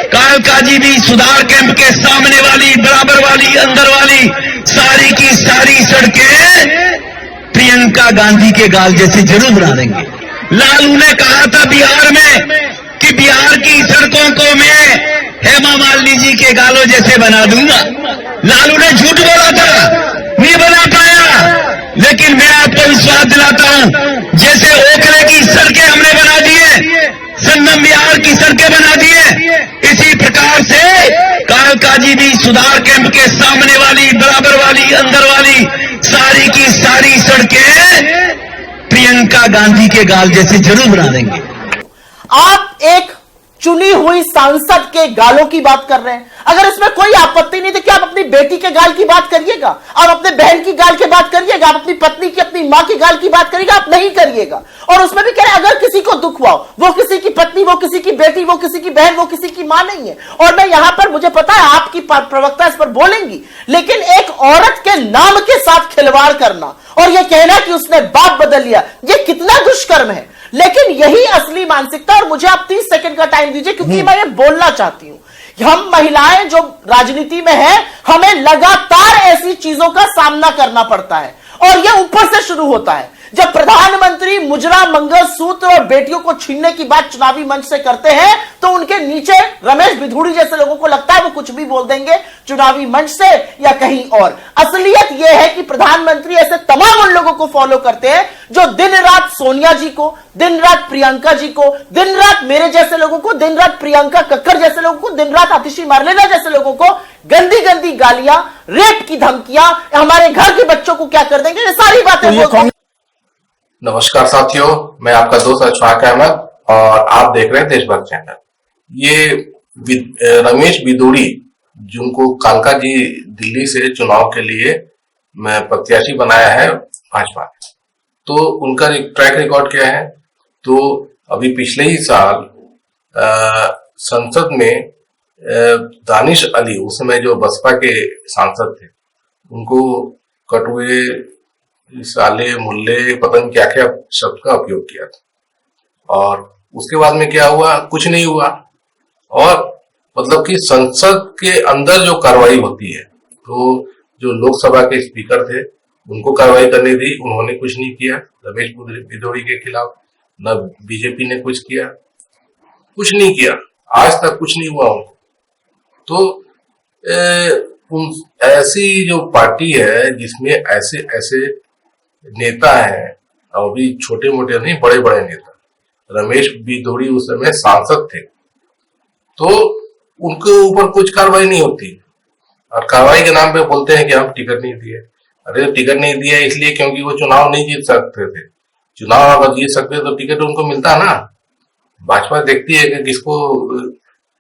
कालका जी भी सुधार कैंप के सामने वाली, बराबर वाली, अंदर वाली सारी की सारी सड़कें प्रियंका गांधी के गाल जैसे जरूर बना देंगे। लालू ने कहा था बिहार में कि बिहार की सड़कों को मैं हेमा मालिनी जी के गालों जैसे बना दूंगा। लालू ने झूठ बोला था, नहीं बना पाया, लेकिन मैं आपको विश्वास दिलाता हूं, जैसे ओखले की सड़कें हमने बना दिए, संगम बिहार की सड़कें बना दिए, इसी प्रकार से कालका जी भी सुधार कैंप के सामने वाली, बराबर वाली, अंदर वाली सारी की सारी सड़कें प्रियंका गांधी के गाल जैसे जरूर बना देंगे। आप एक चुनी हुई सांसद के गालों की बात कर रहे हैं, अगर इसमें कोई आपत्ति नहीं तो क्या आप अपनी बेटी के गाल की बात करिएगा, आप अपने बहन की गाल की बात करिएगा, आप अपनी पत्नी की, अपनी मां की गाल की बात करिएगा? आप नहीं करिएगा। और उसमें भी कह रहे अगर किसी को दुख हुआ, वो किसी की पत्नी, वो किसी की बेटी, वो किसी की बहन, वो किसी की मां नहीं है। और मैं यहां पर, मुझे पता है आपकी प्रवक्ता इस पर बोलेंगी, लेकिन एक औरत के नाम के साथ खिलवाड़ करना और यह कहना कि उसने बाप बदल लिया, यह कितना दुष्कर्म है। लेकिन यही असली मानसिकता, और मुझे आप 30 सेकंड का टाइम दीजिए क्योंकि मैं ये बोलना चाहती हूं। हम महिलाएं जो राजनीति में हैं, हमें लगातार ऐसी चीजों का सामना करना पड़ता है और यह ऊपर से शुरू होता है। जब प्रधानमंत्री मुजरा, मंगलसूत्र और बेटियों को छीनने की बात चुनावी मंच से करते हैं तो उनके नीचे रमेश बिधूड़ी जैसे लोगों को लगता है वो कुछ भी बोल देंगे चुनावी मंच से या कहीं और। असलियत यह है कि प्रधानमंत्री ऐसे तमाम उन लोगों को फॉलो करते हैं जो दिन रात सोनिया जी को, दिन रात प्रियंका जी को, दिन रात मेरे जैसे लोगों को, दिन रात प्रियंका कक्कर जैसे लोगों को, दिन रात आतिशी मारलेना जैसे लोगों को गंदी गंदी गालियां, रेप की धमकियां, हमारे घर के बच्चों को क्या कर देंगे, ये सारी बातें। नमस्कार साथियों, मैं आपका दोस्त अशफाक अहमद और आप देख रहे हैं देशभक्त चैनल। ये रमेश बिधूड़ी, जिनको कालका जी दिल्ली से चुनाव के लिए मैं प्रत्याशी बनाया है भाजपा, तो उनका ट्रैक रिकॉर्ड क्या है? तो अभी पिछले ही साल संसद में दानिश अली, उस समय जो बसपा के सांसद थे, उनको कटुए, साले, मुल्ले, पता नहीं क्या क्या शब्द का उपयोग किया था। और उसके बाद में क्या हुआ? कुछ नहीं हुआ। और मतलब कि संसद के अंदर जो कार्रवाई होती है, तो जो लोकसभा के स्पीकर थे उनको कार्रवाई करनी थी, उन्होंने कुछ नहीं किया रमेश बिधूड़ी के खिलाफ, न बीजेपी ने कुछ किया, कुछ नहीं किया, आज तक कुछ नहीं हुआ उनको। तो ऐसी जो पार्टी है जिसमें ऐसे ऐसे नेता है, और भी छोटे मोटे नहीं, बड़े बड़े नेता, रमेश बिधूड़ी उस समय सांसद थे, तो उनके ऊपर कुछ कार्रवाई नहीं होती। और कार्रवाई के नाम पे बोलते हैं कि हम टिकट नहीं दिए। अरे टिकट नहीं दिया इसलिए क्योंकि वो चुनाव नहीं जीत सकते थे। चुनाव अगर जीत सकते तो टिकट उनको मिलता ना। भाजपा देखती है कि किसको,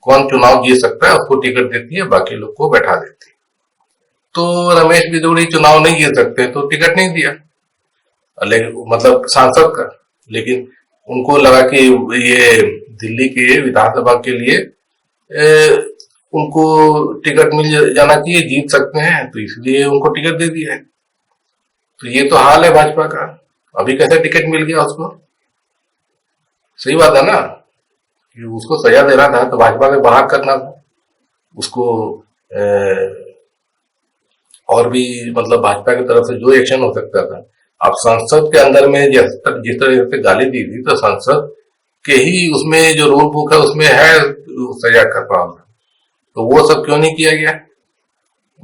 कौन चुनाव जीत सकता है उसको टिकट देती है, बाकी लोग को बैठा देती है। तो रमेश बिधूड़ी चुनाव नहीं जीत सकते तो टिकट नहीं दिया, मतलब सांसद का। लेकिन उनको लगा कि ये दिल्ली के विधानसभा के लिए उनको टिकट मिल जाना चाहिए, जीत सकते हैं, तो इसलिए उनको टिकट दे दिया है। तो ये तो हाल है भाजपा का। अभी कैसे टिकट मिल गया उसको? सही बात है ना कि उसको सजा देना था तो भाजपा के बाहर करना था उसको। और भी मतलब भाजपा की तरफ से जो एक्शन हो सकता था। अब संसद के अंदर में जिस तरह से गाली दी थी, तो संसद के ही उसमें जो रूल बुक है उसमें है सजा का प्रावधान, तो वो सब क्यों नहीं किया गया?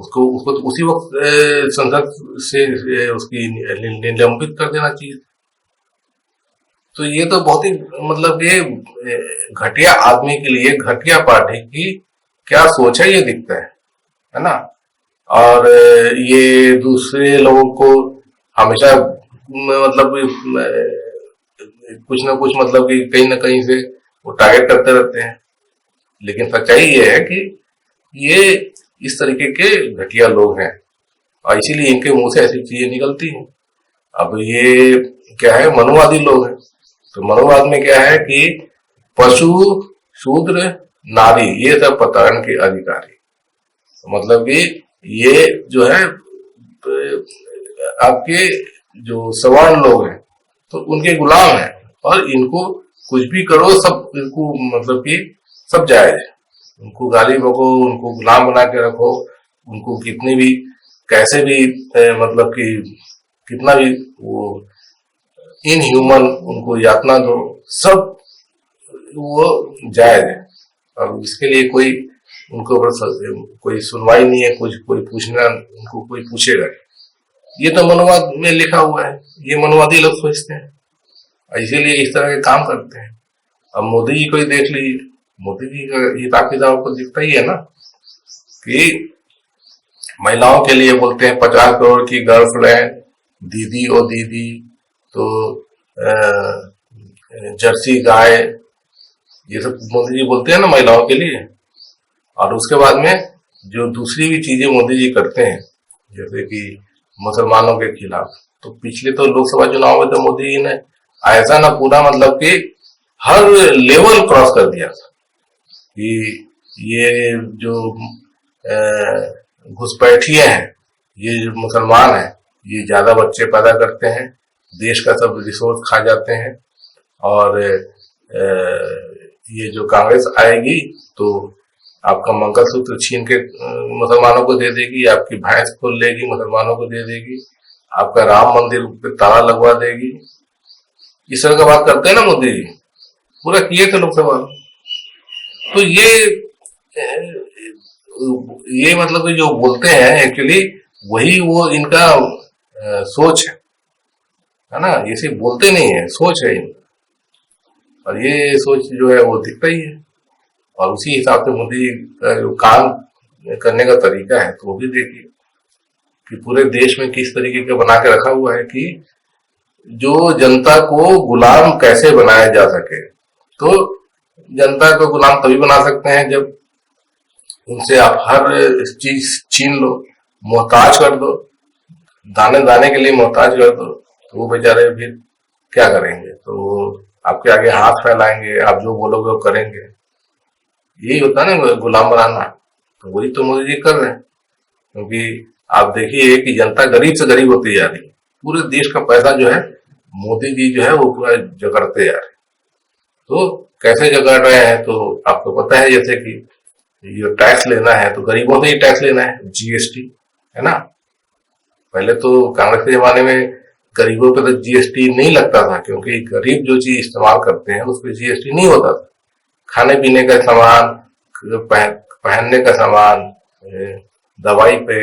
उसको तो उसी वक्त संसद से उसकी निलंबित कर देना चाहिए। तो ये तो बहुत ही मतलब ये घटिया आदमी के लिए घटिया पार्टी की क्या सोच है ये दिखता है ना। और ये दूसरे लोगों को हमेशा मतलब कुछ ना कुछ मतलब कि कहीं ना कहीं से वो टारगेट करते रहते हैं। लेकिन सच्चाई ये है कि ये इस तरीके के घटिया लोग हैं और इसीलिए इनके मुंह से ऐसी चीजें निकलती हैं। अब ये क्या है, मनुवादी लोग हैं। तो मनुवाद में क्या है कि पशु, शूद्र, नारी ये सब पतान के अधिकारी, मतलब कि ये जो है आपके जो सवर्ण लोग हैं तो उनके गुलाम हैं और इनको कुछ भी करो सब इनको मतलब कि सब जायज है। उनको गाली बको, उनको गुलाम बना के रखो, उनको कितनी भी कैसे भी मतलब कि कितना भी वो इनह्यूमन उनको यातना दो, सब वो जायज है। और इसके लिए कोई उनके ऊपर कोई सुनवाई नहीं है, कोई पूछना, उनको कोई पूछेगा। ये तो मनोवाद में लिखा हुआ है, ये मनोवादी लोग सोचते हैं, इसीलिए इस तरह के काम करते हैं। अब मोदी जी को ही देख लीजिए, मोदी जी का हिसाब किताब को दिखता ही है ना कि महिलाओं के लिए बोलते हैं 50 करोड़ की गर्लफ्रेंड, दीदी ओ दीदी, तो जर्सी गाय, ये सब मोदी जी बोलते हैं ना महिलाओं के लिए। और उसके बाद में जो दूसरी भी चीजें मोदी जी करते हैं, जैसे कि मुसलमानों के खिलाफ, तो पिछले तो लोकसभा चुनाव में तो मोदी जी ने ऐसा ना पूरा मतलब कि हर लेवल क्रॉस कर दिया था कि ये जो घुसपैठिए हैं, ये जो मुसलमान हैं, ये ज्यादा बच्चे पैदा करते हैं, देश का सब रिसोर्स खा जाते हैं, और ये जो कांग्रेस आएगी तो आपका मंगलसूत्र छीन के मुसलमानों को दे देगी, आपकी भैंस खोल लेगी, मुसलमानों को दे देगी, आपका राम मंदिर पे ताला लगवा देगी। इस तरह का बात करते हैं ना मोदी जी, पूरा किए थे लोकसभा। तो ये मतलब जो बोलते हैं एक्चुअली वही वो इनका सोच है ना, ये सिर्फ बोलते नहीं है, सोच है इनका। और ये सोच जो है वो दिखता ही है। और उसी हिसाब से मोदी का जो काम करने का तरीका है, तो वो भी देखिए कि पूरे देश में किस तरीके का बना के रखा हुआ है कि जो जनता को गुलाम कैसे बनाया जा सके। तो जनता को गुलाम तभी बना सकते हैं जब उनसे आप हर चीज छीन लो, मोहताज कर दो, दाने दाने के लिए मोहताज कर दो, तो वो बेचारे फिर क्या करेंगे? तो आपके आगे हाथ फैलाएंगे, आप जो बोलोगे वो करेंगे। यही होता है ना गुलाम बनाना। तो वही तो मोदी जी कर रहे हैं, क्योंकि आप देखिए कि जनता गरीब से गरीब होती जा रही है। पूरे देश का पैसा जो है मोदी जी जो है वो पूरा जगड़ते जा रहे हैं। तो कैसे जगड़ रहे हैं? तो आपको पता है, जैसे कि ये टैक्स लेना है तो गरीबों से ही टैक्स लेना है, जीएसटी, है ना। पहले तो कांग्रेस के जमाने में गरीबों पे तो जीएसटी नहीं लगता था, क्योंकि गरीब जो चीज इस्तेमाल करते हैं उस पर जीएसटी नहीं होता था। खाने पीने का सामान, पहनने का सामान, दवाई पे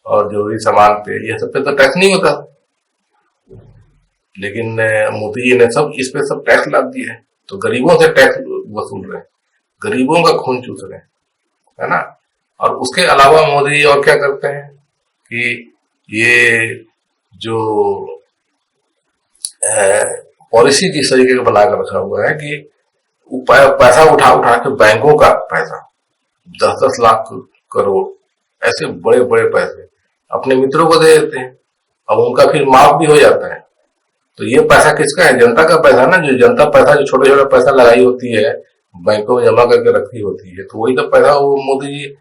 और जरूरी सामान पे, ये सब पे तो टैक्स नहीं होता। लेकिन मोदी जी ने सब इस पे सब टैक्स लाद दिया है, तो गरीबों से टैक्स वसूल रहे हैं, गरीबों का खून चूस रहे हैं, है ना। और उसके अलावा मोदी जी और क्या करते हैं कि ये जो पॉलिसी जिस तरीके का बनाकर रखा हुआ है कि पैसा उठा उठा के बैंकों का पैसा 10-10 लाख करोड़, ऐसे बड़े बड़े पैसे अपने मित्रों को दे देते हैं। अब उनका फिर माफ भी हो जाता है। तो ये पैसा किसका है? जनता का पैसा ना। जो जनता पैसा, जो छोटे छोटे पैसा लगाई होती है, बैंकों में जमा करके रखी होती है, तो वही तो पैसा वो मोदी जी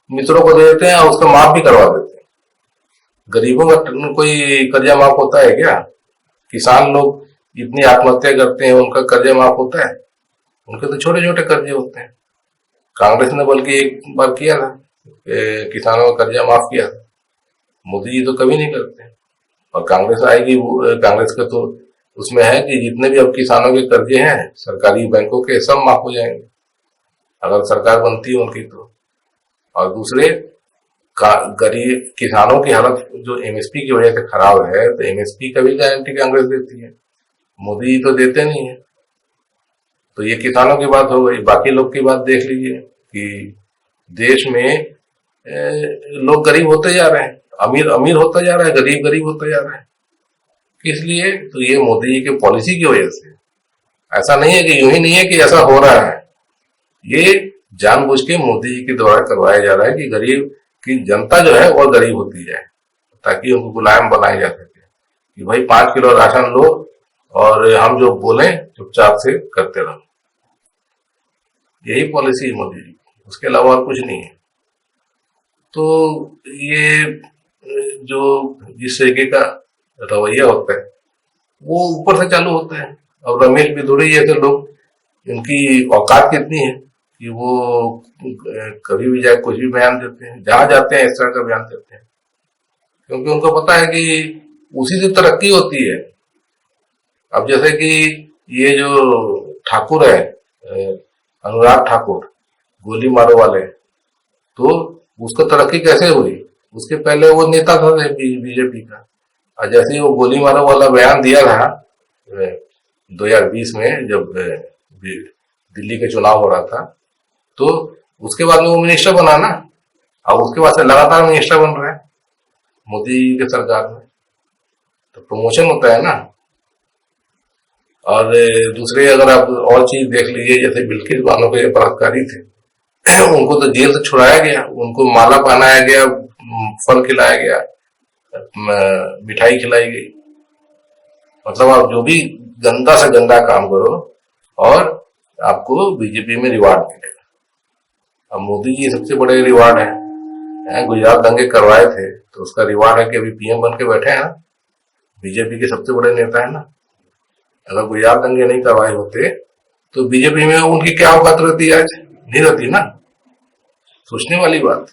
मित्रों को दे देते हैं और उसका माफ भी करवा देते हैं। गरीबों का कोई कर्जा माफ होता है क्या? किसान लोग इतनी आत्महत्या करते हैं, उनका कर्जा माफ होता है? उनके तो छोटे छोटे कर्जे होते हैं। कांग्रेस ने बल्कि एक बार किया था, किसानों का कर्जा माफ किया था। मोदी जी तो कभी नहीं करते। और कांग्रेस आएगी, कांग्रेस का तो उसमें है कि जितने भी अब किसानों के कर्जे हैं सरकारी बैंकों के, सब माफ हो जाएंगे अगर सरकार बनती है उनकी तो। और दूसरे गरीब किसानों की हालत जो एमएसपी की वजह से खराब है, तो एमएसपी का भी गारंटी कांग्रेस देती है, मोदी जी तो देते नहीं है। तो ये किसानों की बात हो गई। बाकी लोग की बात देख लीजिए कि देश में लोग गरीब होते जा रहे हैं, अमीर अमीर होता जा रहा है, गरीब गरीब होता जा रहा है। किस लिए? तो ये मोदी जी की पॉलिसी की वजह से। ऐसा नहीं है कि यूं ही नहीं है कि ऐसा हो रहा है, ये जानबूझ के मोदी जी के द्वारा करवाया जा रहा है कि गरीब की जनता जो है वो गरीब होती जाए, ताकि उनको गुलाम बनाया जा सके कि भाई 5 किलो राशन लो और हम जो बोले चुपचाप से करते रहो। यही पॉलिसी है मोदी जी, उसके अलावा और कुछ नहीं है। तो ये जो जिस तरीके का रवैया होता है वो ऊपर से चालू होता है। और रमेश बिधूड़ी जैसे लोग, इनकी औकात कितनी है कि वो कभी भी जाए कुछ भी बयान देते हैं, जहां जाते हैं इस तरह का बयान देते हैं, क्योंकि उनको पता है कि उसी से तरक्की होती है। अब जैसे कि ये जो ठाकुर है, अनुराग ठाकुर, गोली मारो वाले, तो उसको तरक्की कैसे हुई? उसके पहले वो नेता था बीजेपी का, और जैसे ही वो गोली मारो वाला बयान दिया था 2020 में, जब दिल्ली के चुनाव हो रहा था, तो उसके बाद में वो मिनिस्टर बना ना, और उसके बाद से लगातार मिनिस्टर बन रहा है मोदी के सरकार में, तो प्रमोशन होता है ना। और दूसरे अगर आप और चीज देख लीजिए, जैसे बिल्किस बानो के बलात्कारी थे, उनको तो जेल से छुड़ाया गया, उनको माला पहनाया गया, फल खिलाया गया, मिठाई खिलाई गई। मतलब आप जो भी गंदा से गंदा काम करो और आपको बीजेपी में रिवार्ड मिलेगा। अब मोदी जी सबसे बड़े रिवार्ड है, गुजरात दंगे करवाए थे तो उसका रिवार्ड है कि अभी पीएम बन के बैठे हैं, बीजेपी के सबसे बड़े नेता है ना। अगर गुजरात दंगे नहीं करवाए होते तो बीजेपी में उनकी क्या औकात रहती, आज नहीं रहती ना। सोचने वाली बात।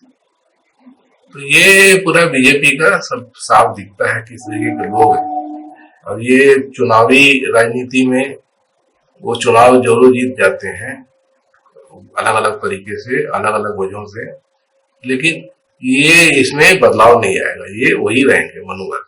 तो ये पूरा बीजेपी का सब साफ दिखता है किस तरीके के लोग हैं। और ये चुनावी राजनीति में वो चुनाव जरूर जीत जाते हैं, अलग अलग तरीके से, अलग अलग वजहों से, लेकिन ये इसमें बदलाव नहीं आएगा, ये वही रहेंगे मनोबल।